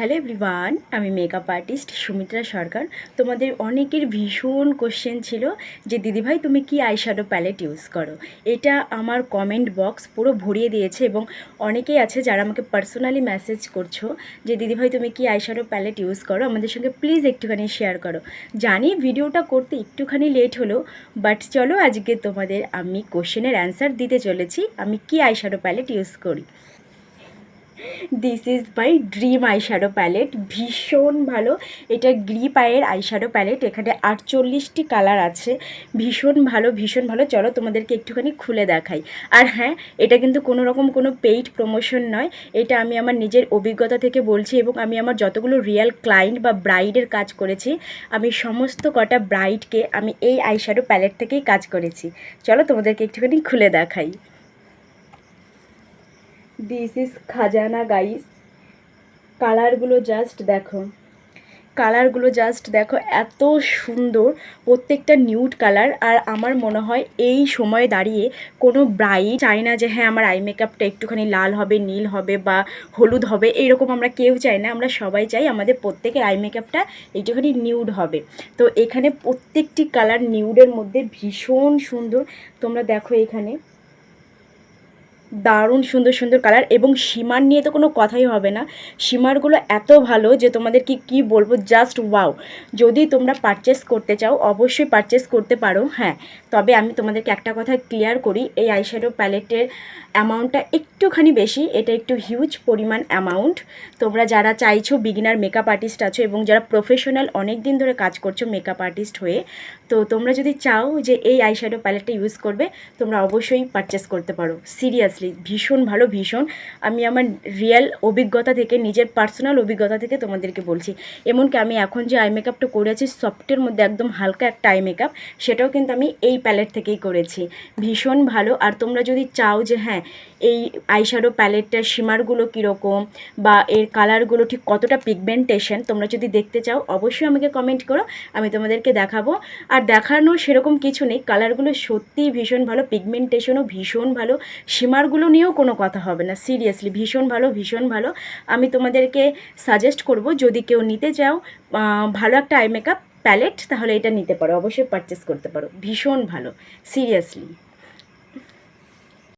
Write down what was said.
Hello everyone, আমি makeup artist Sumitra সরকার। তোমাদের অনেকের ভীষণ কোশ্চেন ছিল যে দিদিভাই তুমি কি আইশ্যাডো প্যালেট ইউজ করো। এটা আমার কমেন্ট বক্স পুরো ভরিয়ে দিয়েছে এবং অনেকেই আছে যারা আমাকে পার্সোনালি মেসেজ করছো যে দিদিভাই তুমি কি আইশ্যাডো প্যালেট ইউজ করো, আমাদের সঙ্গে প্লিজ একটুখানি শেয়ার করো। জানি ভিডিওটা করতে একটুখানি লেট হলো, বাট চলো আজকে তোমাদের আমি কোশ্চেনের অ্যান্সার দিতে চলেছি আমি কি আইশ্যাডো প্যালেট ইউজ করি। This is my dream eyeshadow palette, ভীষণ ভালো। এটা গ্রিপ আইয়ের আইশ্যাডো প্যালেট, এখানে 48টি কালার আছে। ভীষণ ভালো ভীষণ ভালো। চলো তোমাদেরকে একটুখানি খুলে দেখাই। আর হ্যাঁ, এটা কিন্তু কোনো রকম কোনো পেইড প্রমোশন নয়, এটা আমি আমার নিজের অভিজ্ঞতা থেকে বলছি এবং আমি আমার যতগুলো রিয়েল ক্লায়েন্ট বা ব্রাইডের কাজ করেছি, আমি সমস্ত কটা ব্রাইডকে আমি এই আইশ্যাডো প্যালেট থেকেই কাজ করেছি। চলো তোমাদেরকে একটুখানি খুলে দেখাই। দিস ইজ খাজানা গাইস। কালারগুলো জাস্ট দেখো, কালারগুলো জাস্ট দেখো, এত সুন্দর প্রত্যেকটা নিউড কালার। আর আমার মনে হয় এই সময়ে দাঁড়িয়ে কোনো ব্রাইড চায় না যে হ্যাঁ আমার আই মেকআপটা একটুখানি লাল হবে, নীল হবে বা হলুদ হবে, এইরকম আমরা কেউ চাই না। আমরা সবাই চাই আমাদের প্রত্যেকের আই মেকআপটা একটুখানি নিউড হবে। তো এখানে প্রত্যেকটি কালার নিউডের মধ্যে ভীষণ সুন্দর। তোমরা দেখো এখানে দারুণ সুন্দর সুন্দর কালার, এবং শিমার নিয়ে তো কোনো কথাই হবে না। শিমারগুলো এত ভালো যে তোমাদেরকে কি বলবো, জাস্ট ওয়াও। যদি তোমরা পারচেস করতে চাও অবশ্যই পারচেস করতে পারো। হ্যাঁ, তবে আমি তোমাদেরকে একটা কথা ক্লিয়ার করি, এই আইশ্যাডো প্যালেটের অ্যামাউন্টটা একটুখানি বেশি, এটা একটু হিউজ পরিমাণ অ্যামাউন্ট। তোমরা যারা চাইছো বিগিনার মেকআপ আর্টিস্ট আছো এবং যারা প্রফেশনাল অনেক দিন ধরে কাজ করছো মেকআপ আর্টিস্ট হয়ে, তো তোমরা যদি চাও যে এই আইশ্যাডো প্যালেটটা ইউজ করবে, তোমরা অবশ্যই পারচেস করতে পারো। সিরিয়াসলি ভীষণ ভালো, ভীষণ। আমি আমার রিয়েল অভিজ্ঞতা থেকে, নিজের পার্সোনাল অভিজ্ঞতা থেকে তোমাদেরকে বলছি। এমনকি আমি এখন যে আই মেকআপটা করেছি সফটের মধ্যে একদম হালকা একটা আই মেকআপ, সেটাও কিন্তু আমি এই প্যালেট থেকেই করেছি। ভীষণ ভালো। আর তোমরা যদি চাও যে হ্যাঁ এই আইশ্যাডো প্যালেটটার শিমারগুলো কীরকম বা এর কালারগুলো ঠিক কতটা পিগমেন্টেশন, তোমরা যদি দেখতে চাও অবশ্যই আমাকে কমেন্ট করো, আমি তোমাদেরকে দেখাবো। আর দেখানো সেরকম কিছু নেই, কালারগুলো সত্যিই ভীষণ ভালো, পিগমেন্টেশনও ভীষণ ভালো, শিমারগুলো নিয়েও কোনো কথা হবে না। সিরিয়াসলি ভীষণ ভালো ভীষণ ভালো। আমি তোমাদেরকে সাজেস্ট করব যদি কেউ নিতে চাও ভালো একটা আই মেকআপ প্যালেট, তাহলে এটা নিতে পারো, অবশ্যই পারচেস করতে পারো। ভীষণ ভালো সিরিয়াসলি।